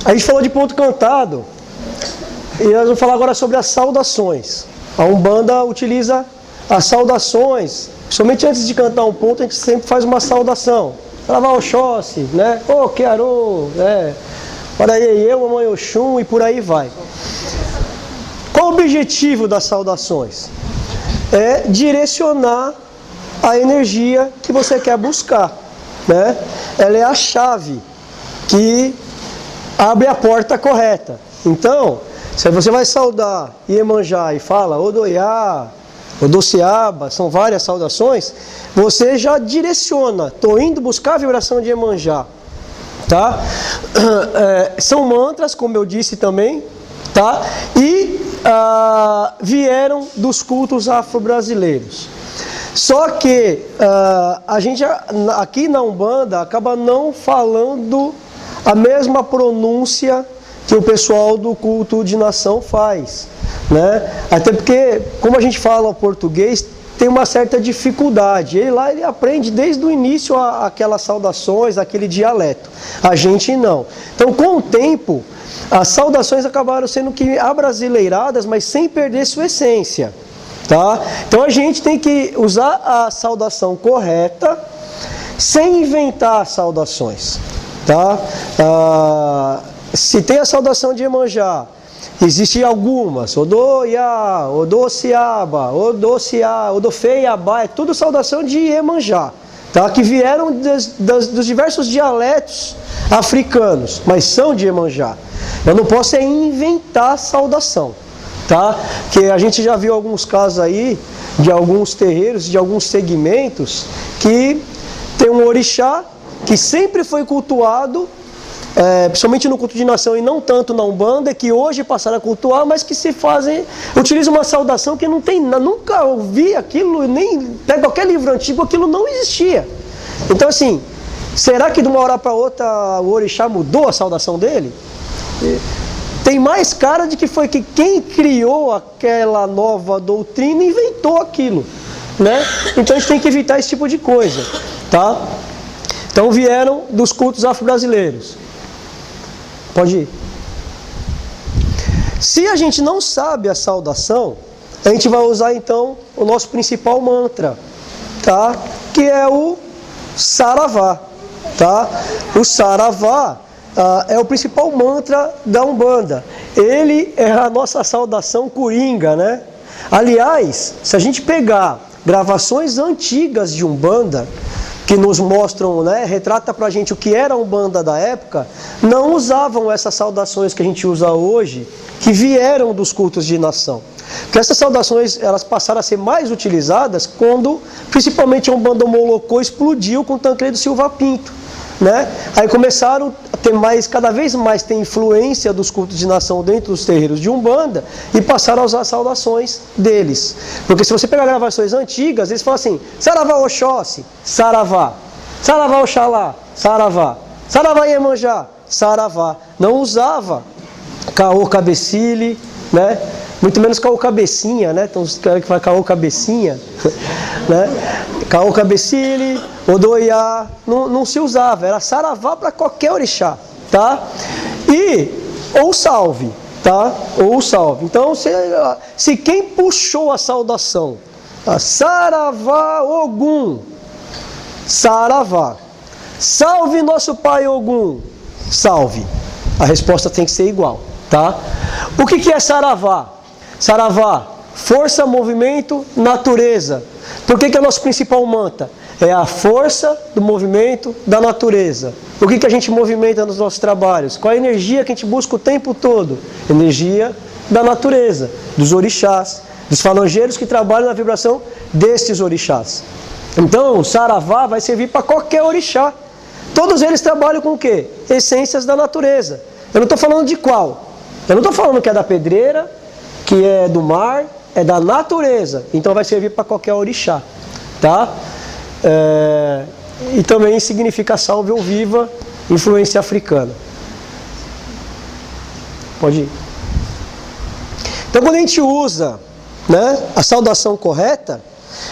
A gente falou de ponto cantado, e nós vamos falar agora sobre as saudações. A Umbanda utiliza as saudações, somente antes de cantar um ponto, a gente sempre faz uma saudação. Saravá Oxóssi, né? Ô, Kearô, né? Paraiê, Mamãe Oxum, e por aí vai. Qual o objetivo das saudações? É direcionar a energia que você quer buscar, né? Ela é a chave que abre a porta correta. Então, se você vai saudar Iemanjá e fala Odoiá, Odociaba, são várias saudações, você já direciona, estou indo buscar a vibração de Iemanjá, tá? São mantras, como eu disse também, tá? E vieram dos cultos afro-brasileiros. Só que a gente aqui na Umbanda acaba não falando a mesma pronúncia que o pessoal do culto de nação faz, né? Até porque, como a gente fala o português, tem uma certa dificuldade. Ele aprende desde o início aquelas saudações, aquele dialeto. A gente não. Então, com o tempo, as saudações acabaram sendo que abrasileiradas, mas sem perder sua essência, tá? Então, a gente tem que usar a saudação correta, sem inventar saudações, tá? Se tem a saudação de Iemanjá, existem algumas, Odoiá, Odociaba, Odofeiabá, é tudo saudação de Iemanjá, tá? Que vieram dos diversos dialetos africanos, mas são de Iemanjá. Eu não posso inventar saudação, tá? Que a gente já viu alguns casos aí, de alguns terreiros, de alguns segmentos, que tem um orixá que sempre foi cultuado, principalmente no culto de nação e não tanto na Umbanda, que hoje passaram a cultuar, mas que utilizam uma saudação que não tem, nunca ouvi aquilo, nem pega qualquer livro antigo, aquilo não existia. Então assim, será que de uma hora para outra o orixá mudou a saudação dele? Tem mais cara de que foi que quem criou aquela nova doutrina inventou aquilo, né? Então a gente tem que evitar esse tipo de coisa, tá? Então vieram dos cultos afro-brasileiros. Pode ir. Se a gente não sabe a saudação, a gente vai usar então o nosso principal mantra, tá? Que é o Saravá, tá? O Saravá é o principal mantra da Umbanda. Ele é a nossa saudação coringa, né? Aliás, se a gente pegar gravações antigas de Umbanda, que nos mostram, né, retrata pra gente o que era a Umbanda da época, não usavam essas saudações que a gente usa hoje, que vieram dos cultos de nação. Porque essas saudações, elas passaram a ser mais utilizadas quando, principalmente, a Umbanda Molocô explodiu com Tancredo Silva Pinto, né? Aí começaram a ter cada vez mais ter influência dos cultos de nação dentro dos terreiros de Umbanda e passaram a usar as saudações deles. Porque se você pegar gravações antigas, eles falam assim: Saravá Oxóssi, Saravá. Saravá Oxalá, Saravá. Saravá Iemanjá, Saravá. Não usava Caô Cabecile, né? Muito menos Caô Cabecinha, né? Então os caras que falam Caô Cabecinha, né? Caô Cabecile, Odoiá, não se usava, era Saravá para qualquer orixá, tá? Ou salve, tá? Ou salve. Então, se quem puxou a saudação, Saravá Ogum, Saravá, salve nosso pai Ogum, salve. A resposta tem que ser igual, tá? O que é Saravá? Saravá, força, movimento, natureza. Por que é o nosso principal mantra? É a força do movimento da natureza. O que a gente movimenta nos nossos trabalhos? Qual a energia que a gente busca o tempo todo? Energia da natureza, dos orixás, dos falangeiros que trabalham na vibração desses orixás. Então, o Saravá vai servir para qualquer orixá. Todos eles trabalham com o quê? Essências da natureza. Eu não estou falando de qual. Eu não estou falando que é da pedreira, que é do mar, é da natureza. Então vai servir para qualquer orixá, tá? E também significa salve ou viva, influência africana. Pode ir. Então quando a gente usa, né, a saudação correta,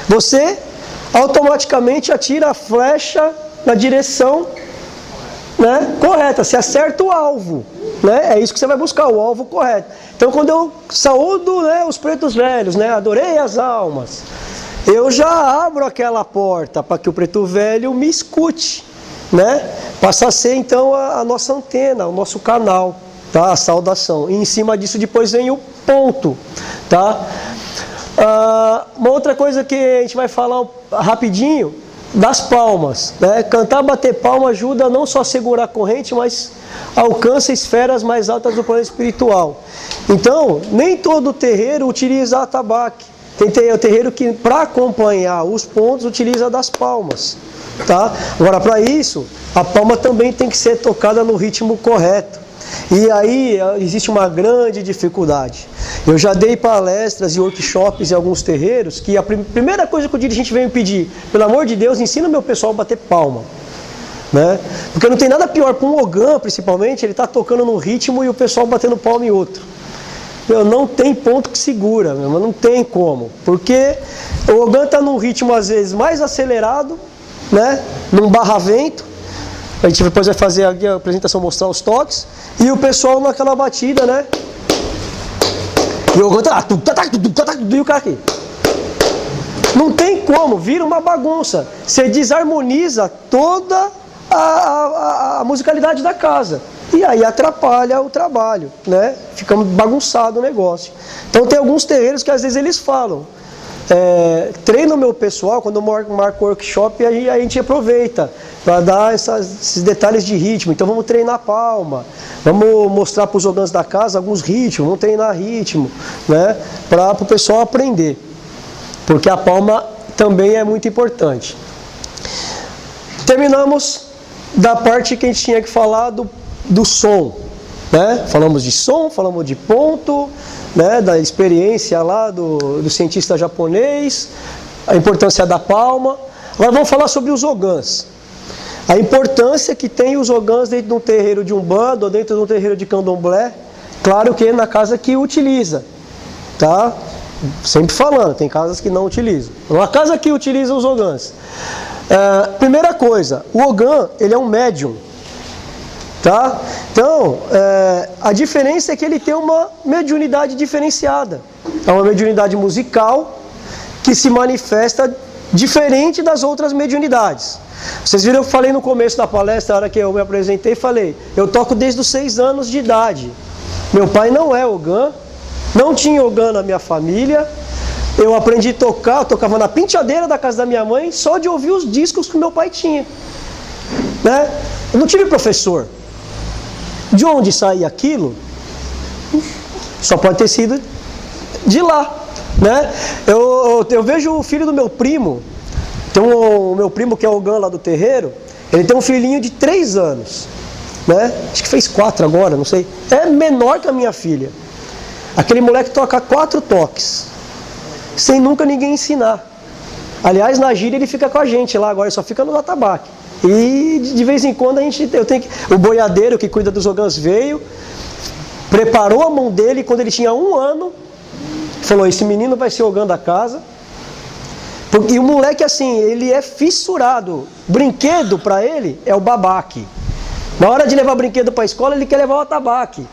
você automaticamente atira a flecha na direção, né, correta. Você acerta o alvo, né? É isso que você vai buscar, o alvo correto. Então, quando eu saúdo, né, os pretos velhos, né, adorei as almas, eu já abro aquela porta para que o preto velho me escute, né? Passa a ser então a nossa antena, o nosso canal, tá? A saudação. E em cima disso depois vem o ponto, tá? Uma outra coisa que a gente vai falar rapidinho, das palmas, né? Cantar, bater palma ajuda não só a segurar a corrente, mas alcança esferas mais altas do plano espiritual. Então, nem todo terreiro utiliza atabaque. Tem terreiro que, para acompanhar os pontos, utiliza das palmas, tá? Agora, para isso, a palma também tem que ser tocada no ritmo correto. E aí existe uma grande dificuldade. Eu já dei palestras e workshops em alguns terreiros que a primeira coisa que o dirigente veio me pedir, pelo amor de Deus, ensina o meu pessoal a bater palma, né? Porque não tem nada pior para um ogã, principalmente, ele está tocando num ritmo e o pessoal batendo palma em outro. Não tem ponto que segura, não tem como. Porque o ogã está num ritmo às vezes mais acelerado, né? Num barra-vento. A gente depois vai fazer aqui a apresentação, mostrar os toques. E o pessoal naquela batida, né? E o ogã tá... E o cara aqui. Não tem como, vira uma bagunça. Você desarmoniza toda a musicalidade da casa. E aí atrapalha o trabalho, né? Fica bagunçado o negócio. Então tem alguns terreiros que às vezes eles falam, treino o meu pessoal, quando eu marco workshop, aí a gente aproveita para dar esses detalhes de ritmo. Então vamos treinar a palma, vamos mostrar para os ogãs da casa alguns ritmos, vamos treinar ritmo, né? Para o pessoal aprender, porque a palma também é muito importante. Terminamos da parte que a gente tinha que falar do som, né? Falamos de som, falamos de ponto, né? Da experiência lá do cientista japonês, a importância da palma. Agora vamos falar sobre os ogãs. A importância que tem os ogãs dentro de um terreiro de umbanda ou dentro de um terreiro de candomblé, claro que é na casa que utiliza, tá? Sempre falando, tem casas que não utilizam. Uma casa que utiliza os ogãs. Primeira coisa, o ogã, ele é um médium, tá? Então, a diferença é que ele tem uma mediunidade diferenciada. É uma mediunidade musical que se manifesta diferente das outras mediunidades. Vocês viram, eu falei no começo da palestra, na hora que eu me apresentei, falei, eu toco desde os 6 anos de idade. Meu pai não é ogã, não tinha ogã na minha família. Eu aprendi a tocar, eu tocava na penteadeira da casa da minha mãe, só de ouvir os discos que meu pai tinha, né? Eu não tive professor. De onde saía aquilo? Só pode ter sido de lá, né? Eu vejo o filho do meu primo. Tem o meu primo que é o ogã lá do terreiro, ele tem um filhinho de 3 anos, né? Acho que fez 4 agora, não sei. É menor que a minha filha. Aquele moleque toca 4 toques, sem nunca ninguém ensinar. Aliás, na gíria ele fica com a gente lá agora, ele só fica no atabaque. E de vez em quando o boiadeiro que cuida dos ogãs veio, preparou a mão dele quando ele tinha 1 ano, falou, esse menino vai ser ogã da casa. E o moleque, assim, ele é fissurado. Brinquedo para ele é o babaque. Na hora de levar brinquedo para a escola, ele quer levar o atabaque,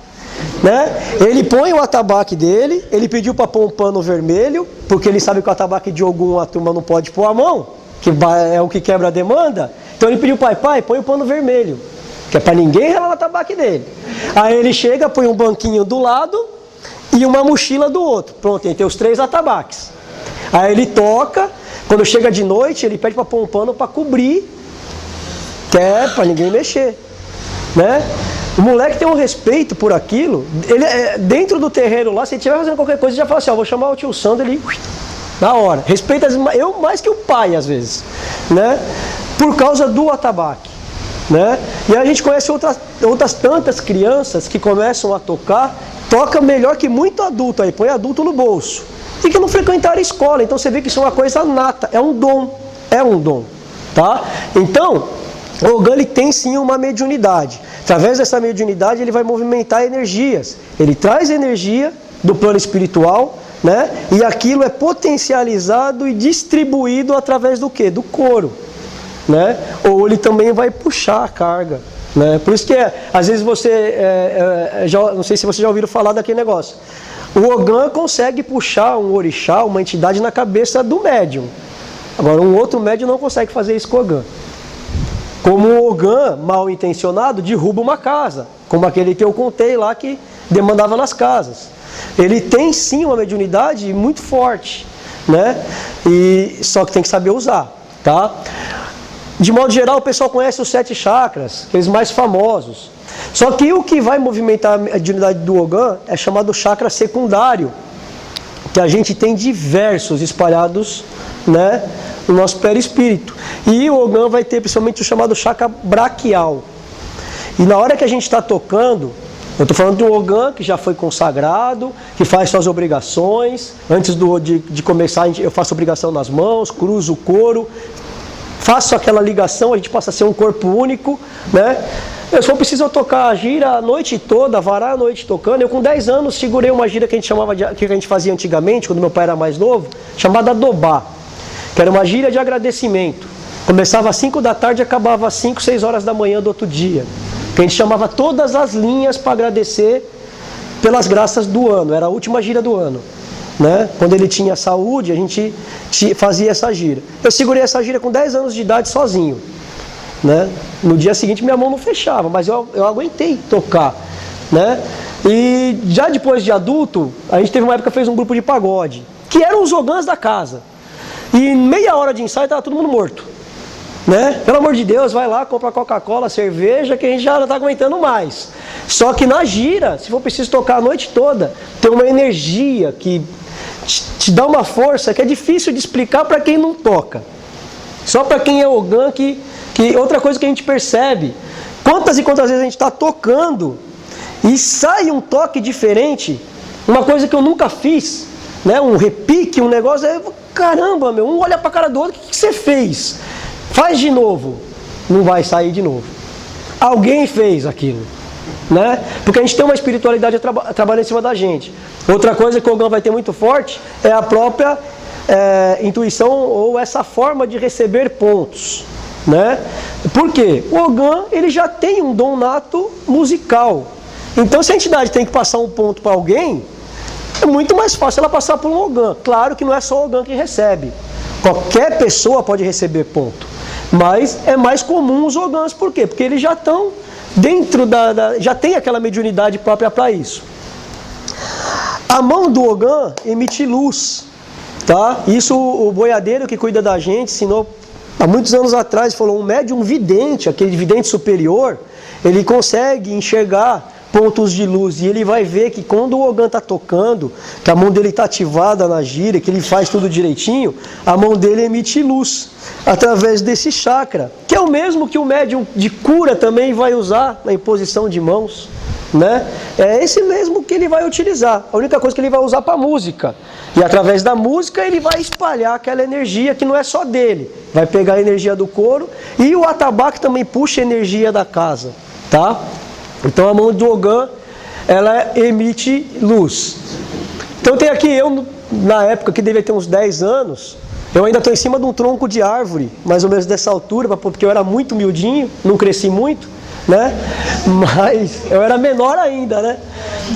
né? Ele põe o atabaque dele, ele pediu para pôr um pano vermelho, porque ele sabe que o atabaque de Ogum a turma não pode pôr a mão, que é o que quebra a demanda. Então ele pediu, pai, põe o pano vermelho, que é para ninguém relar o atabaque dele. Aí ele chega, põe um banquinho do lado e uma mochila do outro. Pronto, tem os 3 atabaques. Aí ele toca. Quando chega de noite, ele pede para pôr um pano para cobrir, que é para ninguém mexer, né? O moleque tem um respeito por aquilo. Ele dentro do terreiro lá, se ele estiver fazendo qualquer coisa, ele já fala assim, vou chamar o tio Sandro, ele na hora. Respeita eu mais que o pai às vezes, né? Por causa do atabaque, né? E a gente conhece outras tantas crianças que começam a toca melhor que muito adulto aí, põe adulto no bolso. E que não frequentaram a escola, então você vê que isso é uma coisa nata, é um dom, tá? Então, o ogã ele tem sim uma mediunidade. Através dessa mediunidade ele vai movimentar energias, ele traz energia do plano espiritual, né? E aquilo é potencializado e distribuído através do quê? Do coro, né? Ou ele também vai puxar a carga, Né? Por isso que, às vezes, você... não sei se vocês já ouviram falar daquele negócio. O Ogã consegue puxar um orixá, uma entidade na cabeça do médium. Agora, um outro médium não consegue fazer isso com o Ogã. Como o Ogã, mal intencionado, derruba uma casa. Como aquele que eu contei lá que demandava nas casas. Ele tem sim uma mediunidade muito forte, né? Só que tem que saber usar, tá? De modo geral, o pessoal conhece os 7 chakras, aqueles mais famosos. Só que o que vai movimentar a mediunidade do Ogã é chamado chakra secundário, que a gente tem diversos espalhados, né, no nosso perispírito. E o Ogã vai ter principalmente o chamado chakra braquial. E na hora que a gente está tocando, eu estou falando de um Ogã que já foi consagrado, que faz suas obrigações. Antes de começar, eu faço obrigação nas mãos, cruzo o couro, faço aquela ligação, a gente passa a ser um corpo único, né? Eu só preciso tocar a gira a noite toda, varar a noite tocando. Eu com 10 anos segurei uma gira que a gente fazia antigamente, quando meu pai era mais novo, chamada Dobá, que era uma gira de agradecimento. Começava às 5 da tarde e acabava às 5, 6 horas da manhã do outro dia. Que a gente chamava todas as linhas para agradecer pelas graças do ano. Era a última gira do ano, né? Quando ele tinha saúde, a gente fazia essa gira. Eu segurei essa gira com 10 anos de idade sozinho, né? No dia seguinte minha mão não fechava, mas eu aguentei tocar, né? E já depois de adulto, a gente teve uma época que fez um grupo de pagode, que eram os Ogãs da casa. E em meia hora de ensaio estava todo mundo morto, né? Pelo amor de Deus, vai lá, compra Coca-Cola, cerveja, que a gente já não está aguentando mais. Só que na gira, se for preciso tocar a noite toda, tem uma energia que te dá uma força que é difícil de explicar para quem não toca. Só para quem é Ogã que outra coisa que a gente percebe, quantas e quantas vezes a gente está tocando e sai um toque diferente, uma coisa que eu nunca fiz, né? Um repique, um negócio, caramba, meu, um olha para a cara do outro, o que você fez? Faz de novo, não vai sair de novo. Alguém fez aquilo, né? Porque a gente tem uma espiritualidade trabalhando em cima da gente. Outra coisa que o Ogã vai ter muito forte é a própria intuição ou essa forma de receber pontos, né? Por quê? O Ogã, ele já tem um dom nato musical. Então, se a entidade tem que passar um ponto para alguém, é muito mais fácil ela passar por um Ogã. Claro que não é só o Ogã que recebe. Qualquer pessoa pode receber ponto. Mas é mais comum os Ogãs. Por quê? Porque eles já estão dentro já tem aquela mediunidade própria para isso. A mão do Ogã emite luz, tá? Isso o boiadeiro que cuida da gente ensinou há muitos anos atrás. Falou, um médium vidente, aquele vidente superior, ele consegue enxergar pontos de luz, e ele vai ver que quando o Ogã está tocando, que a mão dele está ativada na gira, que ele faz tudo direitinho, a mão dele emite luz através desse chakra, que é o mesmo que o médium de cura também vai usar na imposição de mãos, né? É esse mesmo que ele vai utilizar. A única coisa que ele vai usar para música, e através da música ele vai espalhar aquela energia que não é só dele, vai pegar a energia do coro, e o atabaque também puxa a energia da casa, tá? Então a mão do Ogã, ela emite luz. Então tem aqui eu, na época que devia ter uns 10 anos, eu ainda estou em cima de um tronco de árvore, mais ou menos dessa altura, porque eu era muito miudinho, não cresci muito, né? Mas eu era menor ainda, né?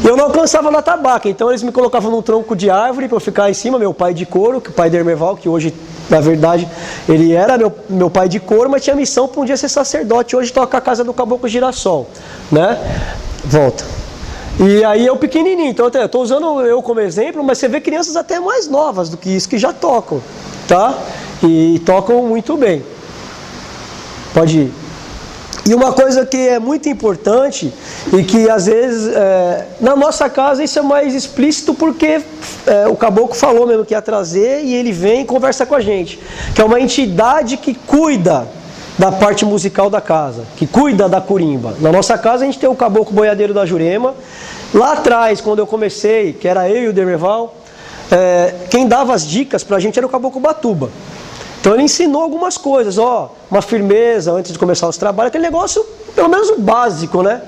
Eu não alcançava na tabaca, então eles me colocavam num tronco de árvore para eu ficar em cima, meu pai de couro, que o pai de Hermeval, que hoje, na verdade, ele era meu pai de couro, mas tinha missão para um dia ser sacerdote, hoje toca a casa do Caboclo Girassol, né? Volta. E aí eu pequenininho, então eu estou usando eu como exemplo, mas você vê crianças até mais novas do que isso que já tocam, tá? E tocam muito bem. Pode ir. E uma coisa que é muito importante e que às vezes na nossa casa isso é mais explícito porque o caboclo falou mesmo que ia trazer e ele vem e conversa com a gente, que é uma entidade que cuida da parte musical da casa, que cuida da curimba. Na nossa casa a gente tem o caboclo boiadeiro da Jurema. Lá atrás, quando eu comecei, que era eu e o Dermeval, quem dava as dicas pra gente era o caboclo Batuba. Então ele ensinou algumas coisas, uma firmeza antes de começar os trabalhos, aquele negócio, pelo menos o básico, né?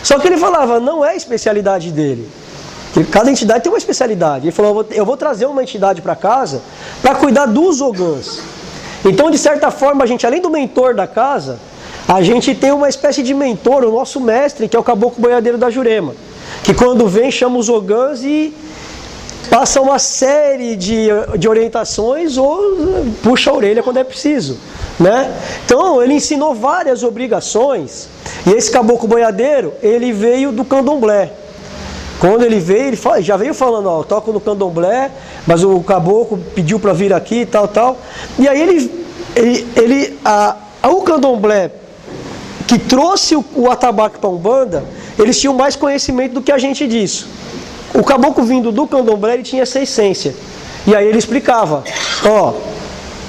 Só que ele falava, não é a especialidade dele. Cada entidade tem uma especialidade. Ele falou, eu vou trazer uma entidade para casa para cuidar dos Ogãs. Então, de certa forma, a gente, além do mentor da casa, a gente tem uma espécie de mentor, o nosso mestre, que é o caboclo boiadeiro da Jurema, que quando vem chama os ogãs e passa uma série de orientações ou puxa a orelha quando é preciso, né? Então ele ensinou várias obrigações, e esse caboclo boiadeiro, ele veio do candomblé. Quando ele veio, ele já veio falando, ó, eu toco no candomblé, mas o caboclo pediu para vir aqui e tal. E aí o candomblé que trouxe o atabaque para a Umbanda, eles tinham mais conhecimento do que a gente disso. O caboclo vindo do candomblé, ele tinha essa essência. E aí ele explicava, ó,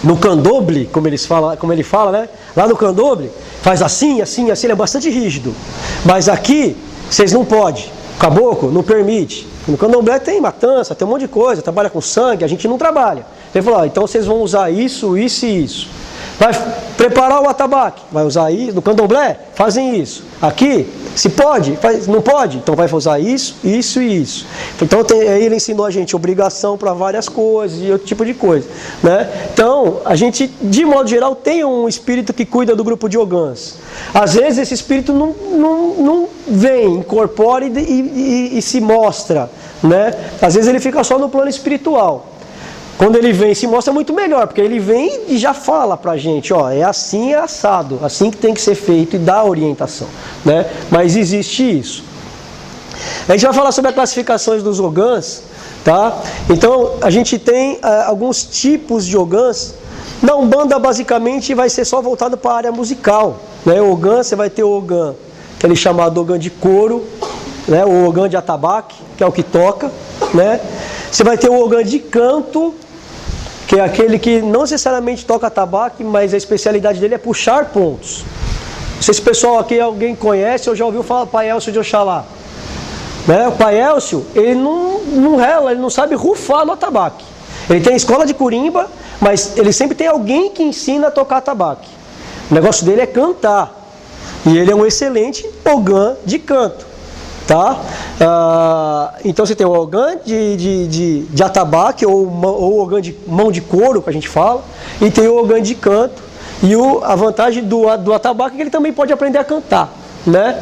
no candomblé, como ele fala, né? Lá no candomblé, faz assim, assim, assim, ele é bastante rígido. Mas aqui, vocês não podem. O caboclo não permite. No candomblé tem matança, tem um monte de coisa, trabalha com sangue, a gente não trabalha. Ele falou, então vocês vão usar isso, isso e isso. Vai preparar o atabaque, vai usar isso. No candomblé, fazem isso. Aqui, se pode, não pode, então vai usar isso, isso e isso. Então aí ele ensinou a gente obrigação para várias coisas e outro tipo de coisa, né? Então, a gente, de modo geral, tem um espírito que cuida do grupo de ogãs. Às vezes esse espírito não vem, incorpora e se mostra, né? Às vezes ele fica só no plano espiritual. Quando ele vem, se mostra muito melhor, porque ele vem e já fala pra gente, ó, é assim, é assado, assim que tem que ser feito e dá orientação, né? Mas existe isso. A gente vai falar sobre as classificações dos ogãs, tá? Então, a gente tem alguns tipos de ogãs. Na Umbanda, basicamente, vai ser só voltado para a área musical, né? O ogã, você vai ter o ogã, aquele chamado ogã de couro, né? O ogã de atabaque, que é o que toca, né? Você vai ter o ogã de canto, que é aquele que não necessariamente toca atabaque, mas a especialidade dele é puxar pontos. Não sei se o pessoal aqui, alguém conhece ou já ouviu falar do Pai Elcio de Oxalá. Né? O Pai Elcio, ele não rela, ele não sabe rufar no atabaque. Ele tem escola de curimba, mas ele sempre tem alguém que ensina a tocar atabaque. O negócio dele é cantar. E ele é um excelente ogã de canto. Tá? Então você tem o ogã de atabaque ou ogã de mão de couro, que a gente fala, e tem o ogã de canto. E a vantagem do atabaque é que ele também pode aprender a cantar, né?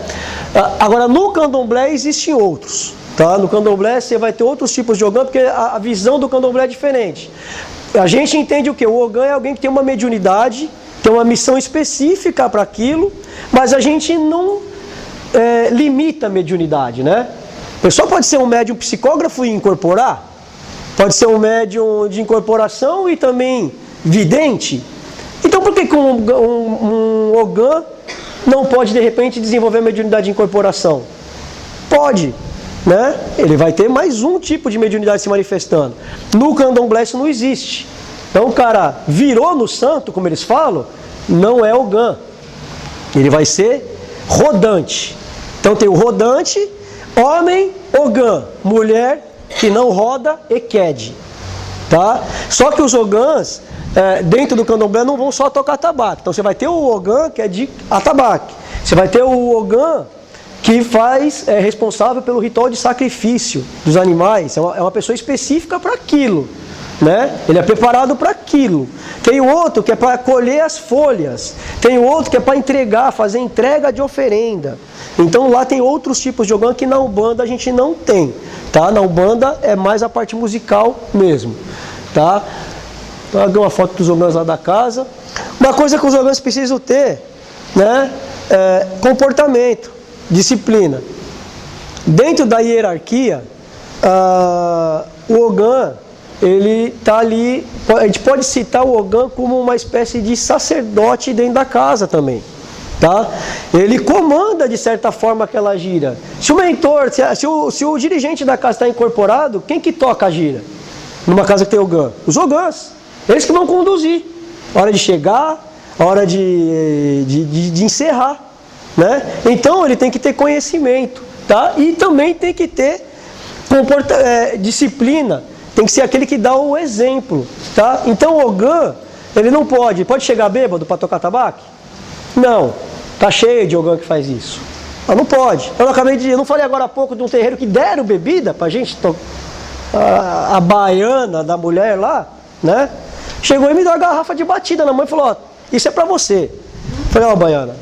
Agora, no candomblé existem outros. Tá? No candomblé você vai ter outros tipos de ogã, porque a visão do candomblé é diferente. A gente entende o que? O ogã é alguém que tem uma mediunidade, tem uma missão específica para aquilo, mas a gente não limita a mediunidade, né? A pessoa pode ser um médium psicógrafo e incorporar, pode ser um médium de incorporação e também vidente. Então por que um ogã não pode de repente desenvolver a mediunidade de incorporação? Pode, né? Ele vai ter mais um tipo de mediunidade se manifestando. No candomblé isso não existe. Então o cara virou no santo, como eles falam, não é ogã. Ele vai ser rodante. Então tem o rodante, homem, ogã, mulher que não roda, equede. Tá? Só que os ogãs, dentro do candomblé, não vão só tocar atabaque. Então você vai ter o ogã que é de atabaque. Você vai ter o ogã que é responsável pelo ritual de sacrifício dos animais. É uma pessoa específica para aquilo. Né? Ele é preparado para aquilo. Tem o outro que é para colher as folhas. Tem o outro que é para entregar, fazer entrega de oferenda. Então lá tem outros tipos de ogã que na Umbanda a gente não tem. Tá? Na Umbanda é mais a parte musical mesmo. Tá? Então, uma foto dos ogãs lá da casa. Uma coisa que os ogãs precisam ter, né? Comportamento, disciplina. Dentro da hierarquia, o ogã, ele está ali, a gente pode citar o ogã como uma espécie de sacerdote dentro da casa também, tá? Ele comanda de certa forma aquela gira. Se o mentor, se o dirigente da casa está incorporado, quem que toca a gira? Numa casa que tem ogã? Os ogãs, eles que vão conduzir. A hora de chegar, a hora de encerrar, né? Então ele tem que ter conhecimento, tá? E também tem que ter disciplina. Tem que ser aquele que dá o exemplo, tá? Então o ogã, ele não pode chegar bêbado para tocar tabaco? Não, tá cheio de ogã que faz isso. Mas não pode. Eu não falei agora há pouco de um terreiro que deram bebida pra gente, a baiana da mulher lá, né? Chegou e me deu uma garrafa de batida na mão e falou, ó, isso é pra você. Eu falei, ó, baiana,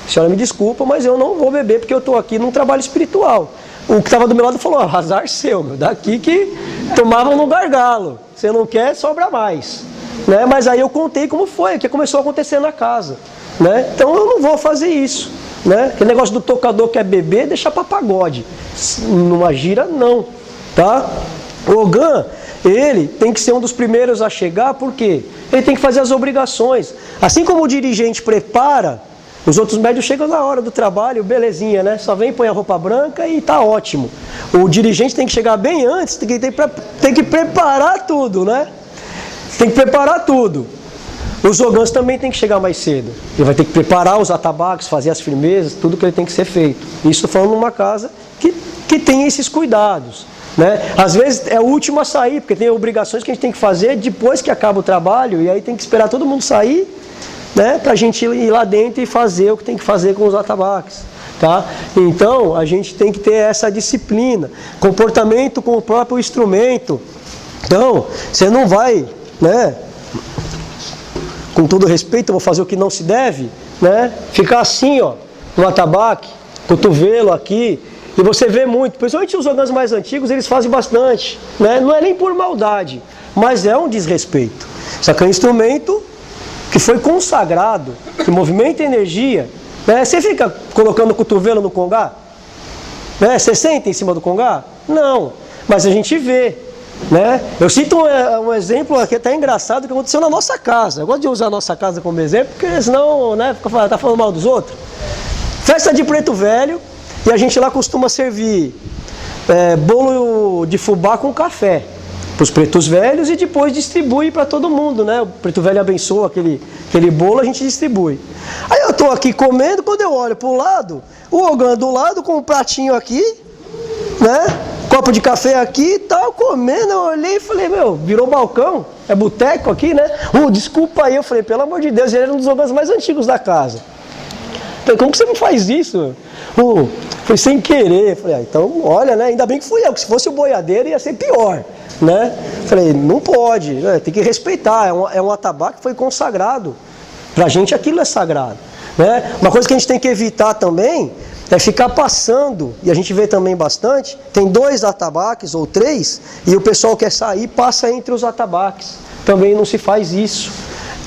a senhora me desculpa, mas eu não vou beber porque eu estou aqui num trabalho espiritual. O que estava do meu lado falou, azar seu, meu, daqui que tomavam no gargalo, você não quer, sobra mais. Né? Mas aí eu contei como foi, o que começou a acontecer na casa. Né? Então eu não vou fazer isso. Né? Aquele negócio do tocador que é beber, deixa para pagode. Numa gira, não. Tá? O Ogã, ele tem que ser um dos primeiros a chegar, por quê? Ele tem que fazer as obrigações. Assim como o dirigente prepara, os outros médios chegam na hora do trabalho, belezinha, né? Só vem, põe a roupa branca e tá ótimo. O dirigente tem que chegar bem antes, tem que preparar tudo, né? Tem que preparar tudo. Os ogãs também tem que chegar mais cedo. Ele vai ter que preparar os atabaques, fazer as firmezas, tudo que ele tem que ser feito. Isso falando numa casa que tem esses cuidados. Né? Às vezes é o último a sair, porque tem obrigações que a gente tem que fazer depois que acaba o trabalho, e aí tem que esperar todo mundo sair, né? Para a gente ir lá dentro e fazer o que tem que fazer com os atabaques. Tá? Então a gente tem que ter essa disciplina, comportamento com o próprio instrumento. Então você não vai, né? Com todo respeito, eu vou fazer o que não se deve, né? Ficar assim, ó, no atabaque, cotovelo aqui. E você vê muito, principalmente os ogãs mais antigos, eles fazem bastante. Né? Não é nem por maldade, mas é um desrespeito. Só que é um instrumento que foi consagrado, que movimenta energia. Né? Você fica colocando o cotovelo no congá? Né? Você senta em cima do congá? Não, mas a gente vê. Né? Eu cito um exemplo aqui até engraçado que aconteceu na nossa casa. Eu gosto de usar a nossa casa como exemplo, porque senão, né, tá falando mal dos outros. Festa de Preto Velho. E a gente lá costuma servir bolo de fubá com café para os pretos velhos e depois distribui para todo mundo, né? O preto velho abençoa aquele bolo, a gente distribui. Aí eu estou aqui comendo, quando eu olho para o lado, o ogã do lado com um pratinho aqui, né? Copo de café aqui e tal, comendo, eu olhei e falei, meu, virou balcão? É boteco aqui, né? Desculpa aí, eu falei, pelo amor de Deus, ele era um dos ogãs mais antigos da casa. Falei, como que você não faz isso? Foi sem querer. Falei, então, olha, né? Ainda bem que fui eu, que se fosse o boiadeiro ia ser pior, né? Falei, não pode, né? Tem que respeitar, é um atabaque que foi consagrado. Pra gente aquilo é sagrado, né? Uma coisa que a gente tem que evitar também é ficar passando, e a gente vê também bastante, tem 2 atabaques ou 3, e o pessoal quer sair, passa entre os atabaques. Também não se faz isso.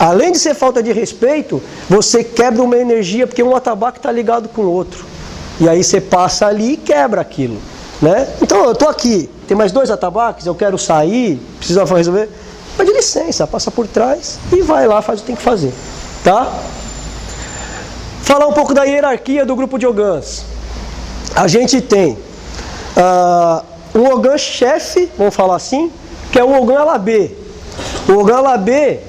Além de ser falta de respeito, você quebra uma energia, porque um atabaque está ligado com o outro. E aí você passa ali e quebra aquilo. Né? Então eu estou aqui, tem mais 2 atabaques, eu quero sair, precisa resolver. Pede licença, passa por trás e vai lá, faz o que tem que fazer. Tá? Falar um pouco da hierarquia do grupo de ogãs. A gente tem um ogã chefe, vamos falar assim, que é o ogã alabê. O ogã alabê,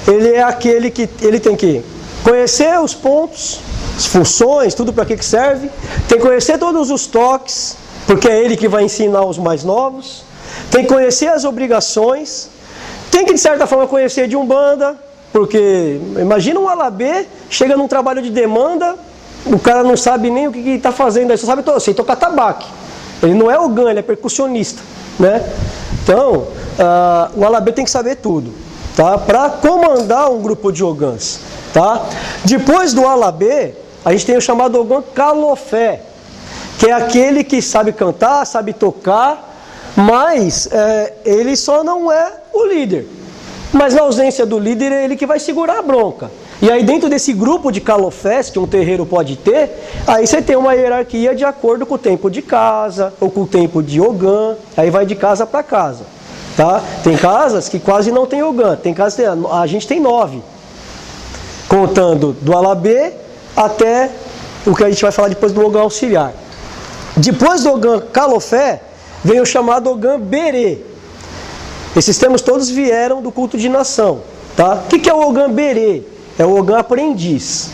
ele é aquele que ele tem que conhecer os pontos, as funções, tudo para que serve, tem que conhecer todos os toques, porque é ele que vai ensinar os mais novos, tem que conhecer as obrigações, tem que de certa forma conhecer de Umbanda, porque imagina um alabê, chega num trabalho de demanda, o cara não sabe nem o que está fazendo, aí só sabe sei tocar tabaque, ele não é ogã, ele é percussionista, né? Então, o alabê tem que saber tudo. Tá? Para comandar um grupo de ogãs. Tá? Depois do alabê, a gente tem o chamado ogã calofé, que é aquele que sabe cantar, sabe tocar, mas ele só não é o líder. Mas na ausência do líder, é ele que vai segurar a bronca. E aí dentro desse grupo de calofés que um terreiro pode ter, aí você tem uma hierarquia de acordo com o tempo de casa, ou com o tempo de ogã, aí vai de casa para casa. Tá? Tem casas que quase não tem ogã, tem casas que a gente tem 9, contando do alabê até o que a gente vai falar depois do ogã auxiliar. Depois do ogã calofé, vem o chamado ogã berê. Esses termos todos vieram do culto de nação. Tá? O que é o ogã berê? É o ogã aprendiz.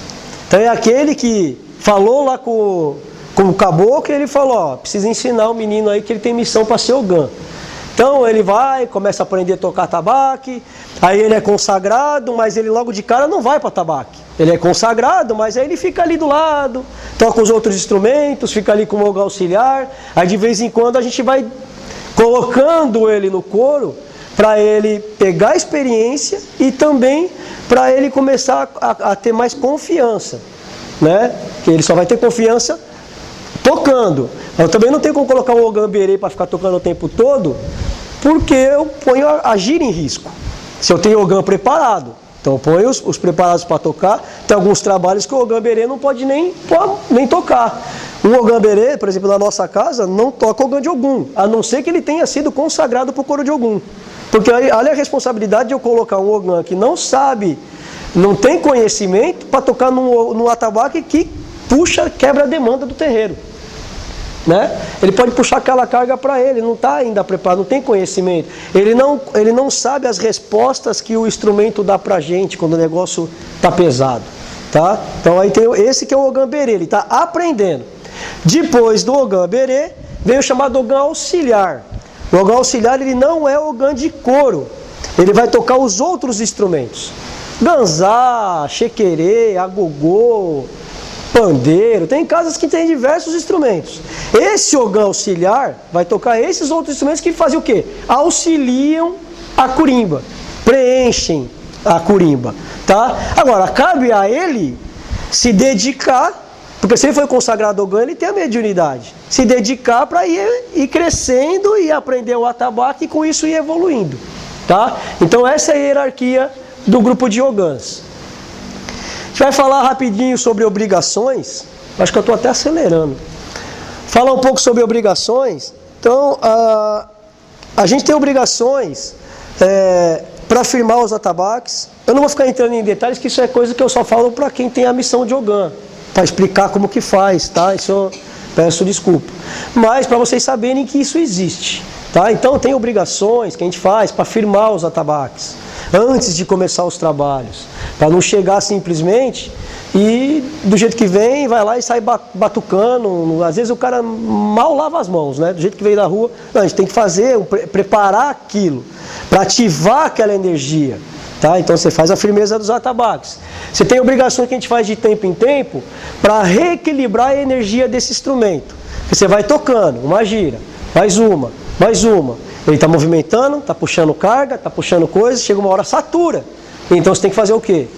Então é aquele que falou lá com o caboclo e ele falou, ó, precisa ensinar o menino aí que ele tem missão para ser ogã. Então ele vai, começa a aprender a tocar tabaque, aí ele é consagrado, mas ele logo de cara não vai para tabaque. Ele é consagrado, mas aí ele fica ali do lado, toca os outros instrumentos, fica ali com o ogã auxiliar, aí de vez em quando a gente vai colocando ele no coro para ele pegar a experiência e também para ele começar a ter mais confiança. né? Que ele só vai ter confiança tocando. Eu também não tenho como colocar um Ogã-Berê para ficar tocando o tempo todo, porque eu ponho a gira em risco. Se eu tenho Ogã preparado, então eu ponho os preparados para tocar. Tem alguns trabalhos que o Ogã-Berê não pode nem tocar. Um Ogã-Berê, por exemplo, na nossa casa, não toca Ogã de Ogum, a não ser que ele tenha sido consagrado para o coro de Ogum. Porque olha a responsabilidade de eu colocar um Ogã que não sabe, não tem conhecimento, para tocar num atabaque que quebra a demanda do terreiro. Né? Ele pode puxar aquela carga para ele, não está ainda preparado, não tem conhecimento. Ele não sabe as respostas que o instrumento dá para a gente quando o negócio está pesado. Tá? Então aí tem esse que é o Ogã-Berê, ele está aprendendo. Depois do Ogã-Berê, vem o chamado Ogã auxiliar. O Ogã auxiliar ele não é Ogã de coro, ele vai tocar os outros instrumentos. Ganzá, chequerê, agogô, pandeiro, tem casas que tem diversos instrumentos. Esse Ogã auxiliar vai tocar esses outros instrumentos que fazem o quê? Auxiliam a curimba, preenchem a curimba, tá? Agora, cabe a ele se dedicar, porque se ele foi consagrado Ogã, ele tem a mediunidade, se dedicar para ir crescendo e aprender o atabaque e com isso ir evoluindo, tá? Então essa é a hierarquia do grupo de Ogãs. A gente vai falar rapidinho sobre obrigações. Acho que eu estou até acelerando. Falar um pouco sobre obrigações. Então, a gente tem obrigações para firmar os atabaques. Eu não vou ficar entrando em detalhes, que isso é coisa que eu só falo para quem tem a missão de Ogã, para explicar como que faz, tá? Isso eu peço desculpa. Mas para vocês saberem que isso existe, tá? Então, tem obrigações que a gente faz para firmar os atabaques antes de começar os trabalhos, para não chegar simplesmente e do jeito que vem, vai lá e sai batucando. Às vezes o cara mal lava as mãos, né? Do jeito que veio da rua. Não, a gente tem que fazer, preparar aquilo, para ativar aquela energia, tá? Então você faz a firmeza dos atabaques. Você tem obrigações que a gente faz de tempo em tempo para reequilibrar a energia desse instrumento. Você vai tocando, uma gira, mais uma. Ele está movimentando, está puxando carga, está puxando coisas, chega uma hora satura. Então você tem que fazer o quê?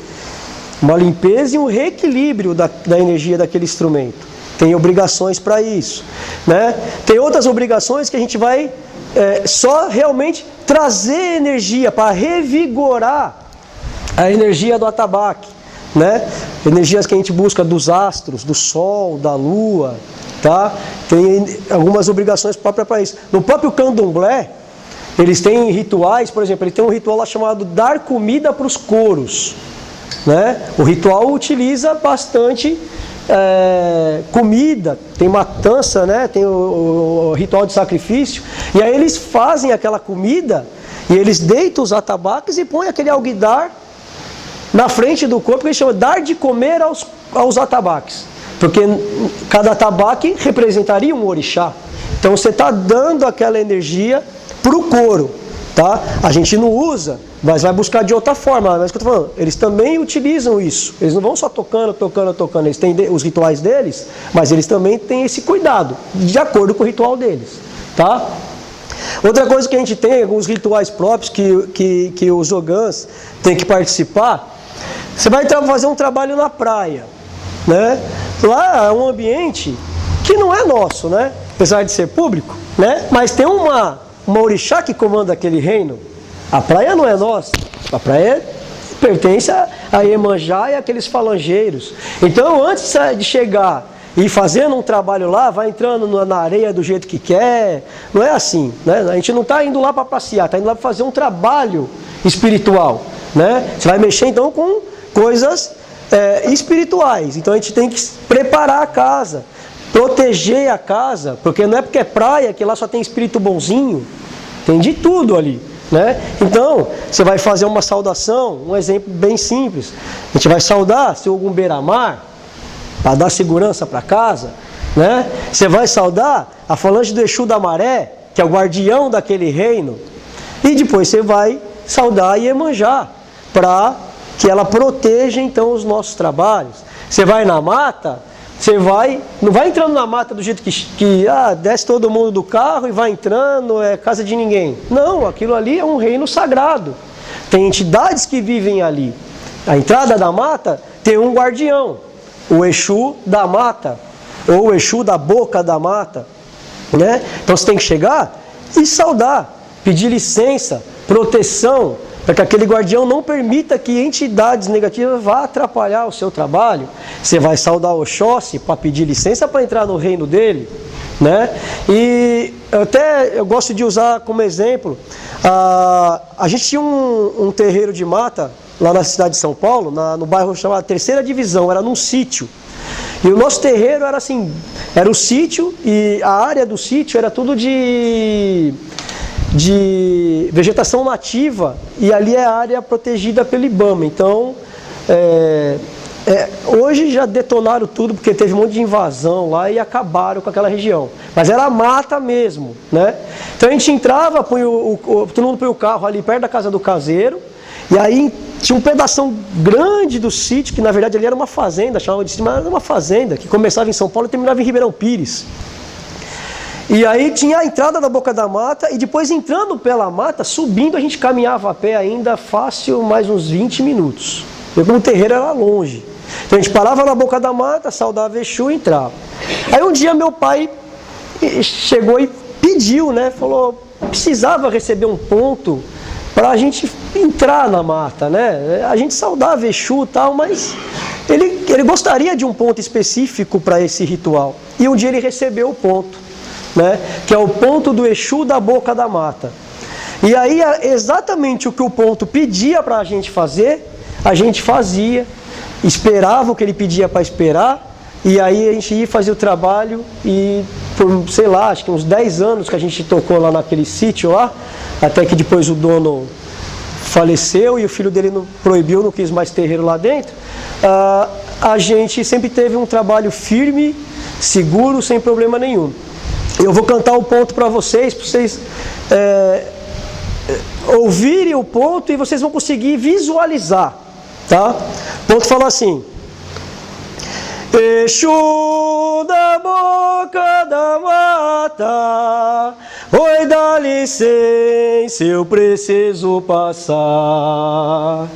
Uma limpeza e um reequilíbrio da energia daquele instrumento. Tem obrigações para isso, né? Tem outras obrigações que a gente vai só realmente trazer energia para revigorar a energia do atabaque, né? Energias que a gente busca dos astros, do sol, da lua, tá? Tem algumas obrigações próprias para isso. No próprio candomblé, eles têm rituais, por exemplo, ele tem um ritual lá chamado dar comida para os coros, né? O ritual utiliza bastante comida, tem matança, né? Tem o ritual de sacrifício, e aí eles fazem aquela comida e eles deitam os atabaques e põem aquele alguidar na frente do corpo, que eles chamam de dar de comer aos atabaques, porque cada atabaque representaria um orixá. Então você está dando aquela energia para o coro, tá? A gente não usa, mas vai buscar de outra forma. Mas o que eu estou falando, eles também utilizam isso. Eles não vão só tocando. Eles têm os rituais deles, mas eles também têm esse cuidado, de acordo com o ritual deles, tá? Outra coisa que a gente tem, alguns rituais próprios que os Ogãs têm que participar. Você vai fazer um trabalho na praia, né? Lá é um ambiente que não é nosso, né? Apesar de ser público, né? Mas tem uma orixá que comanda aquele reino. A praia não é nossa. A praia pertence a Iemanjá e aqueles falangeiros. Então, antes de chegar e fazendo um trabalho lá, vai entrando na areia do jeito que quer. Não é assim, né? A gente não está indo lá para passear, está indo lá para fazer um trabalho espiritual, né? Você vai mexer então com coisas espirituais. Então a gente tem que preparar a casa, proteger a casa, porque não é porque é praia que lá só tem espírito bonzinho, tem de tudo ali, né? Então você vai fazer uma saudação, um exemplo bem simples. A gente vai saudar seu Ogum Beira-Mar para dar segurança para casa, né? Você vai saudar a falange do Exu da Maré, que é o guardião daquele reino, e depois você vai saudar a Iemanjá para que ela proteja então os nossos trabalhos. Você vai na mata, não vai entrando na mata do jeito que desce todo mundo do carro e vai entrando, é casa de ninguém. Não, aquilo ali é um reino sagrado. Tem entidades que vivem ali. A entrada da mata tem um guardião. o Exu da mata, ou o Exu da boca da mata, né? Então você tem que chegar e saudar, pedir licença, proteção, para que aquele guardião não permita que entidades negativas vá atrapalhar o seu trabalho. Você vai saudar o Oxóssi para pedir licença para entrar no reino dele, né? E até eu gosto de usar como exemplo, a gente tinha um terreiro de mata lá na cidade de São Paulo, no bairro chamado Terceira Divisão, era num sítio. E o nosso terreiro era assim, era o sítio e a área do sítio era tudo de vegetação nativa, e ali é a área protegida pelo IBAMA. Então, hoje já detonaram tudo, porque teve um monte de invasão lá e acabaram com aquela região. Mas era mata mesmo, né? Então a gente entrava, todo mundo põe o carro ali perto da casa do caseiro, e aí tinha um pedação grande do sítio, que na verdade ali era uma fazenda, chamava de sítio, mas era uma fazenda, que começava em São Paulo e terminava em Ribeirão Pires. E aí tinha a entrada da boca da mata, e depois entrando pela mata, subindo, a gente caminhava a pé ainda fácil, mais uns 20 minutos. Porque o terreiro era longe. Então a gente parava na boca da mata, saudava Exu e entrava. Aí um dia meu pai chegou e pediu, né? Falou, precisava receber um ponto para a gente entrar na mata, né? A gente saudava Exu e tal, mas ele gostaria de um ponto específico para esse ritual. E um dia ele recebeu o ponto, né? Que é o ponto do Exu da boca da mata. E aí exatamente o que o ponto pedia para a gente fazer, a gente fazia, esperava o que ele pedia para esperar, e aí a gente ia fazer o trabalho, e por, sei lá, acho que uns 10 anos que a gente tocou lá naquele sítio lá, até que depois o dono faleceu e o filho dele proibiu, não quis mais terreiro lá dentro, a gente sempre teve um trabalho firme, seguro, sem problema nenhum. Eu vou cantar o ponto para vocês ouvirem o ponto e vocês vão conseguir visualizar, tá? O ponto fala assim: Exu da boca da mata, oi, dá licença, eu preciso passar.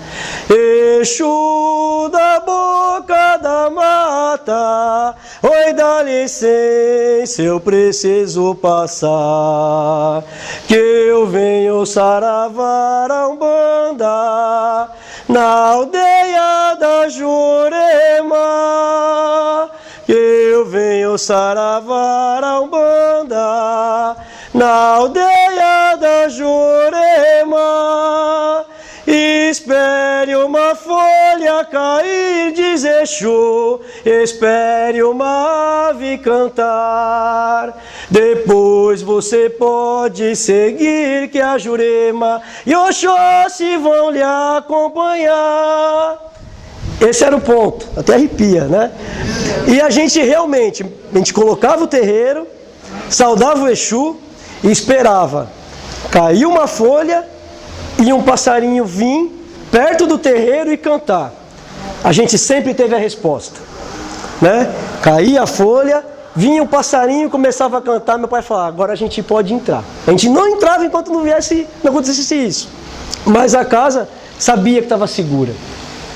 Exu da boca da mata, oi, dá licença, eu preciso passar. Que eu venho saravar a Umbanda na aldeia da Jurema. Que eu venho saravar a Umbanda na aldeia da Jurema. Espere uma folha cair, diz Exu, espere uma ave cantar. Depois você pode seguir, que a Jurema e Oxóssi vão lhe acompanhar. Esse era o ponto, até arrepia, né? E a gente realmente, a gente colocava o terreiro, saudava o Exu e esperava cair uma folha e um passarinho vir perto do terreiro e cantar. A gente sempre teve a resposta, né? Caía a folha, vinha um passarinho e começava a cantar. Meu pai falava, agora a gente pode entrar. A gente não entrava enquanto não acontecesse isso. Mas a casa sabia que estava segura,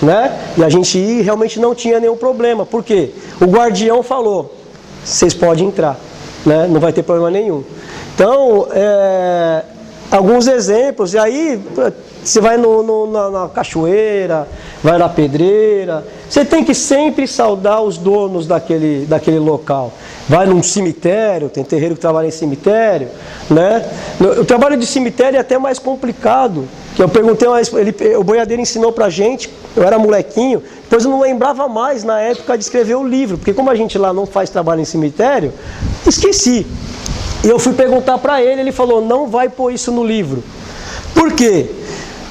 né? E a gente realmente não tinha nenhum problema. Por quê? O guardião falou, vocês podem entrar, né? Não vai ter problema nenhum. Então, alguns exemplos, e aí você vai na cachoeira, vai na pedreira, você tem que sempre saudar os donos daquele local. Vai num cemitério, tem terreiro que trabalha em cemitério, né? O trabalho de cemitério é até mais complicado, que eu perguntei, o boiadeiro ensinou pra gente, eu era molequinho, depois eu não lembrava mais na época de escrever o livro, porque como a gente lá não faz trabalho em cemitério, esqueci. E eu fui perguntar para ele falou, não vai pôr isso no livro. Por quê?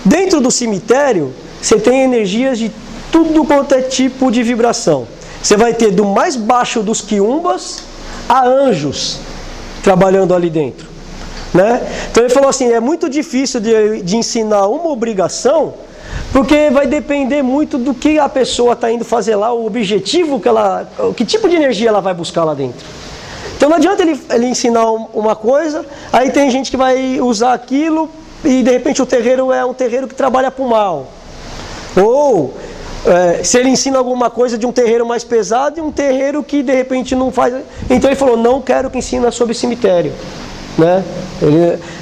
Dentro do cemitério, você tem energias de tudo quanto é tipo de vibração. Você vai ter do mais baixo dos quiumbas a anjos trabalhando ali dentro, né? Então ele falou assim, é muito difícil de ensinar uma obrigação, porque vai depender muito do que a pessoa está indo fazer lá, o objetivo que tipo de energia ela vai buscar lá dentro. Então não adianta ele ensinar uma coisa, aí tem gente que vai usar aquilo e de repente o terreiro é um terreiro que trabalha para o mal. Ou se ele ensina alguma coisa de um terreiro mais pesado e um terreiro que de repente não faz. Então ele falou, não quero que ensina sobre cemitério. Né?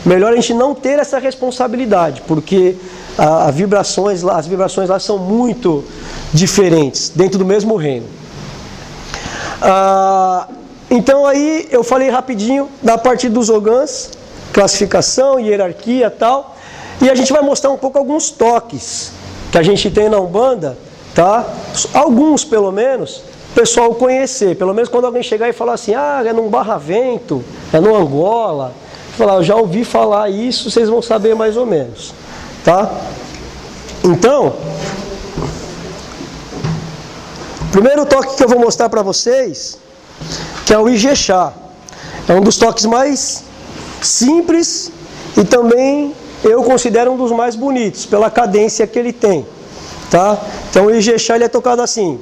Melhor a gente não ter essa responsabilidade, porque as vibrações lá são muito diferentes, dentro do mesmo reino. Então aí eu falei rapidinho da parte dos ogãs, classificação, hierarquia e tal, e a gente vai mostrar um pouco alguns toques que a gente tem na Umbanda, tá? Alguns pelo menos, o pessoal conhecer, pelo menos quando alguém chegar e falar assim, é no Barravento, é no Angola, falar, eu já ouvi falar isso, vocês vão saber mais ou menos, tá? Então, o primeiro toque que eu vou mostrar para vocês, que é o Ijexá, é um dos toques mais simples e também eu considero um dos mais bonitos, pela cadência que ele tem, tá? Então o Ijexá ele é tocado assim.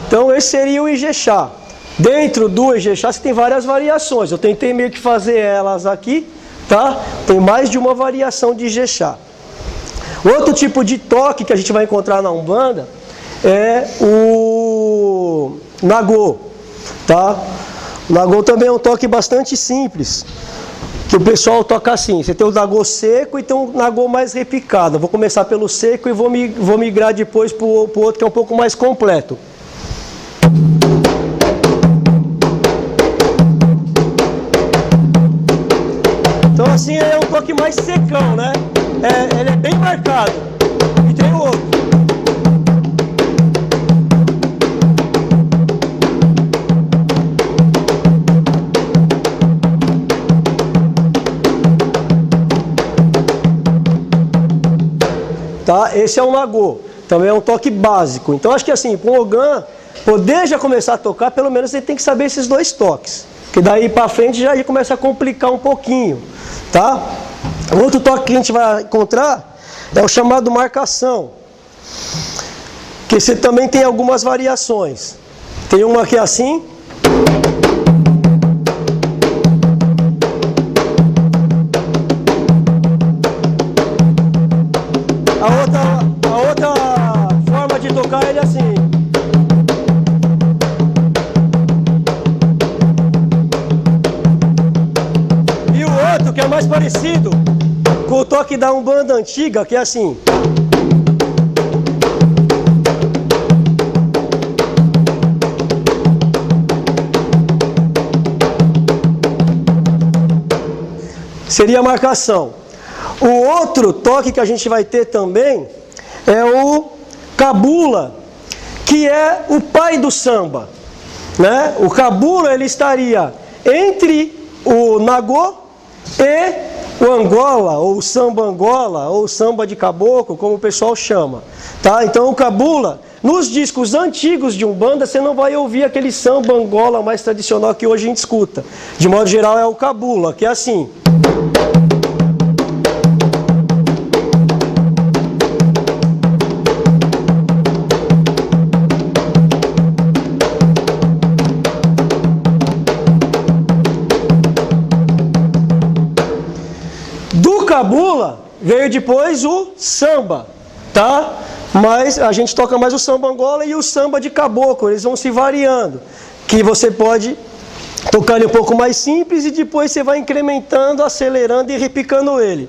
Então esse seria o Ijexá. Dentro do Ijexá você tem várias variações. Eu tentei meio que fazer elas aqui, tá? Tem mais de uma variação de Ijexá. Outro tipo de toque que a gente vai encontrar na Umbanda é o Nagô, tá? O Nagô também é um toque bastante simples, que o pessoal toca assim. Você tem o Nagô seco e tem um Nagô mais repicado. Eu vou começar pelo seco e vou migrar depois para o outro que é um pouco mais completo. Então assim é um toque mais secão, né? Ele é bem marcado. E tem o outro. Tá? Esse é um Nagô. Também é um toque básico. Então acho que assim, para um ogã poder já começar a tocar, pelo menos ele tem que saber esses dois toques. Que daí para frente já começa a complicar um pouquinho, tá? Outro toque que a gente vai encontrar é o chamado marcação. Que você também tem algumas variações. Tem uma que é assim. A outra forma de tocar ele é assim. Que é mais parecido com o toque da Umbanda antiga, que é assim. Seria a marcação. O outro toque que a gente vai ter também é o Cabula, que é o pai do samba, né? O Cabula ele estaria entre o Nagô e o Angola, ou samba Angola, ou samba de caboclo, como o pessoal chama, tá? Então o Cabula, nos discos antigos de Umbanda, você não vai ouvir aquele samba Angola mais tradicional que hoje a gente escuta. De modo geral é o Cabula, que é assim. Cabula veio depois o samba, tá? Mas a gente toca mais o samba Angola e o samba de caboclo, eles vão se variando, que você pode tocar ele um pouco mais simples e depois você vai incrementando, acelerando e repicando ele.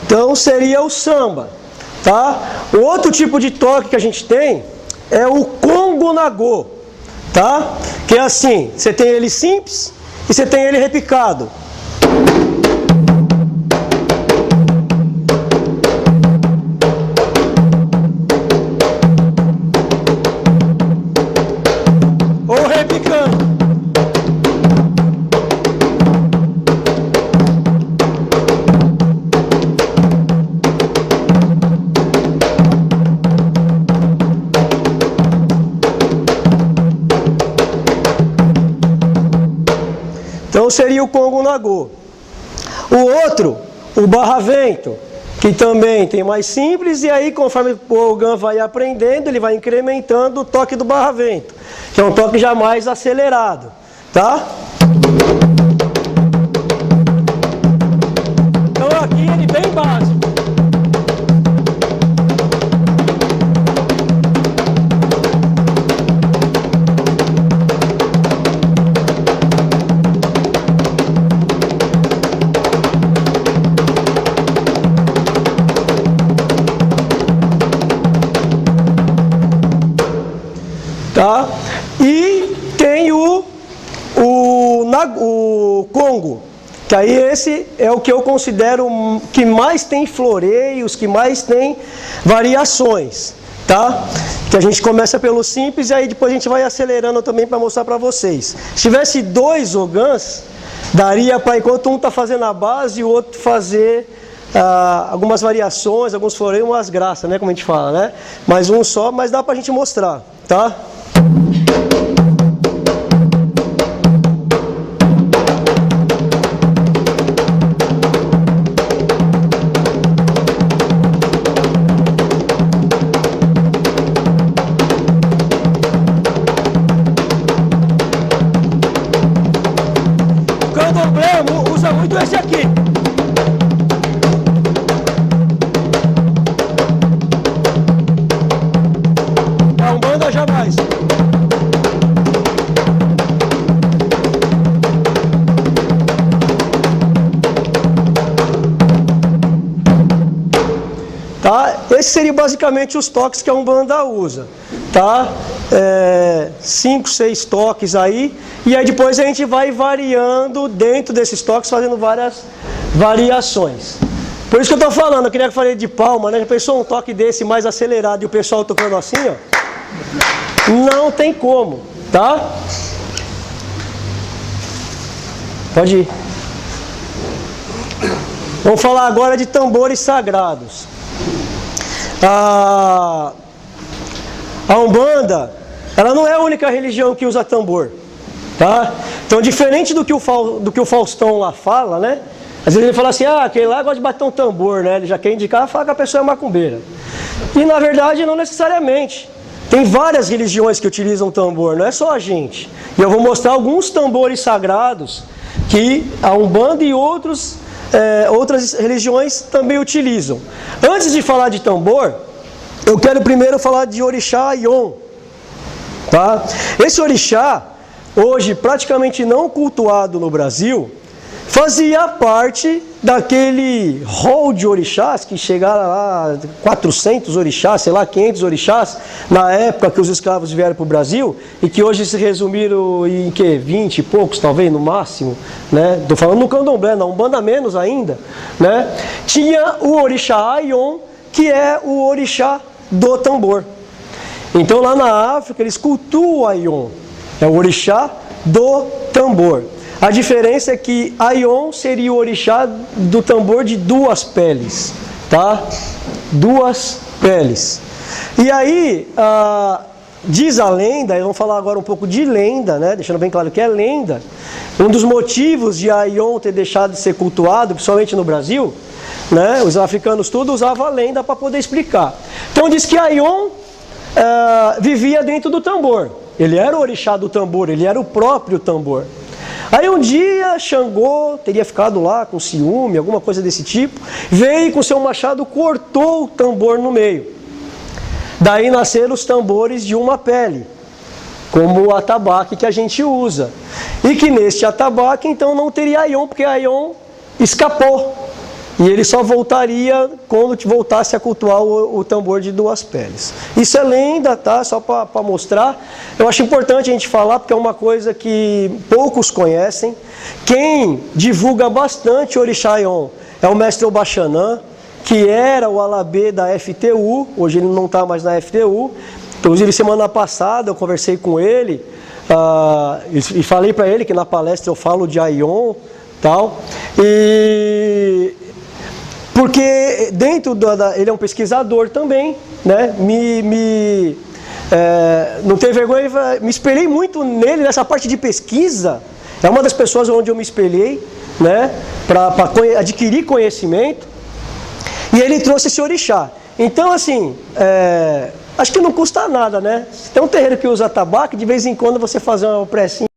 Então seria o samba, tá? O outro tipo de toque que a gente tem é o Congo Nagô, tá? Que é assim, você tem ele simples e você tem ele repicado. Então seria o Congo Nagô. O outro, o barra-vento, que também tem mais simples, e aí conforme o Ogan vai aprendendo, ele vai incrementando o toque do barra-vento, que é um toque já mais acelerado, tá? Então aqui ele bem básico. Tá? E tem o Congo, que aí esse é o que eu considero que mais tem floreios, que mais tem variações, tá? Que a gente começa pelo simples e aí depois a gente vai acelerando também para mostrar para vocês. Se tivesse 2 Ogans, daria para, enquanto um está fazendo a base e o outro fazer algumas variações, alguns floreios, umas graças, né, como a gente fala, né? Mas um só, mas dá para a gente mostrar, tá? O candomblé usa muito esse aqui. A Umbanda jamais. Tá? Esses seriam basicamente os toques que a Umbanda usa, tá? 5, 6 toques aí, e aí depois a gente vai variando dentro desses toques, fazendo várias variações. Por isso que eu estou falando, eu queria que eu falei de palma, né? Já pensou um toque desse mais acelerado e o pessoal tocando assim, ó? Não tem como, tá? Pode ir. Vamos falar agora de tambores sagrados. A Umbanda, ela não é a única religião que usa tambor, tá? Então, diferente do que o Faustão lá fala, né? Às vezes ele fala assim, aquele lá gosta de bater um tambor, né? Ele já quer indicar, fala que a pessoa é macumbeira. E na verdade não necessariamente. Tem várias religiões que utilizam tambor, não é só a gente. E eu vou mostrar alguns tambores sagrados que a Umbanda e outras religiões também utilizam. Antes de falar de tambor, eu quero primeiro falar de Orixá Aion, tá? Esse Orixá, hoje praticamente não cultuado no Brasil, fazia parte daquele rol de orixás que chegaram lá 400 orixás, sei lá, 500 orixás, na época que os escravos vieram para o Brasil, e que hoje se resumiram em 20 e poucos, talvez, no máximo, né? Estou falando no candomblé, na Umbanda menos ainda, né? Tinha o Orixá Aion, que é o orixá do tambor. Então lá na África eles cultuam o Aion, é o orixá do tambor. A diferença é que Aion seria o orixá do tambor de 2 peles, tá? 2 peles. E aí, diz a lenda, vamos falar agora um pouco de lenda, né? Deixando bem claro que é lenda. Um dos motivos de Aion ter deixado de ser cultuado, principalmente no Brasil, né? Os africanos tudo usavam a lenda para poder explicar. Então diz que Aion vivia dentro do tambor. Ele era o orixá do tambor, ele era o próprio tambor. Aí um dia Xangô teria ficado lá com ciúme, alguma coisa desse tipo, veio e com seu machado cortou o tambor no meio. Daí nasceram os tambores de uma pele, como o atabaque que a gente usa. E que neste atabaque então não teria Aion, porque Aion escapou. E ele só voltaria quando voltasse a cultuar o tambor de 2 peles. Isso é lenda, tá? Só para mostrar. Eu acho importante a gente falar, porque é uma coisa que poucos conhecem. Quem divulga bastante o Orixá Aion é o mestre Obaxanã, que era o alabê da FTU. Hoje ele não está mais na FTU. Inclusive, semana passada eu conversei com ele e falei para ele que na palestra eu falo de Aion, tal. Porque dentro ele é um pesquisador também, né? Não tem vergonha, me espelhei muito nele nessa parte de pesquisa. É uma das pessoas onde eu me espelhei, né, para adquirir conhecimento. E ele trouxe esse orixá. Então, assim, acho que não custa nada, né? Se tem um terreiro que usa tabaco, de vez em quando você fazer uma precinha